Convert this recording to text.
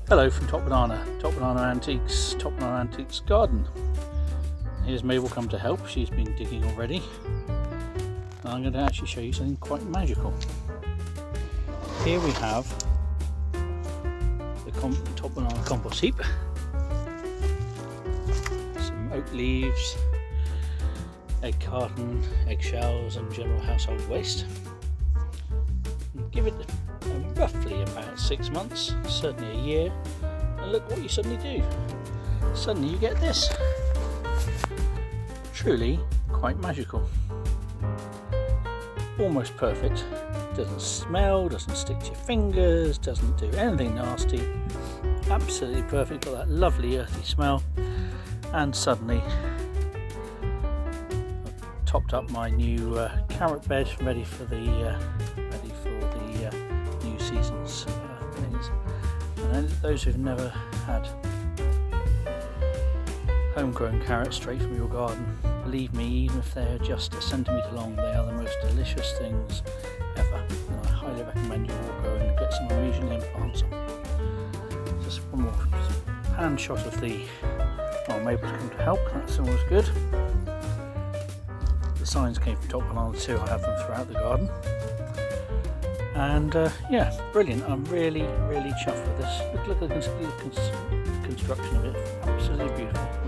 Hello from Top Banana Antiques garden. Here's Mable come to help. She's been digging already. And I'm going to actually show you something quite magical. Here we have the Top Banana compost heap. Some oak leaves, egg carton, eggshells and general household waste. And give it roughly about 6 months, certainly a year, and look what you suddenly do. Suddenly you get this. Truly quite magical. Almost perfect. Doesn't smell, doesn't stick to your fingers, doesn't do anything nasty. Absolutely perfect, got that lovely earthy smell. And suddenly I've topped up my new carrot bed ready for the new season's things. And then those who've never had homegrown carrots straight from your garden, believe me, even if they're just a centimetre long, they are the most delicious things ever. And I highly recommend you all go and get some immediately and plant some. Just one more hand shot of the Mable's come to help. That's always good. The signs came from Top Banana too. I have them throughout the garden. And yeah, brilliant. I'm really chuffed with this. Look at the construction of it. Absolutely beautiful.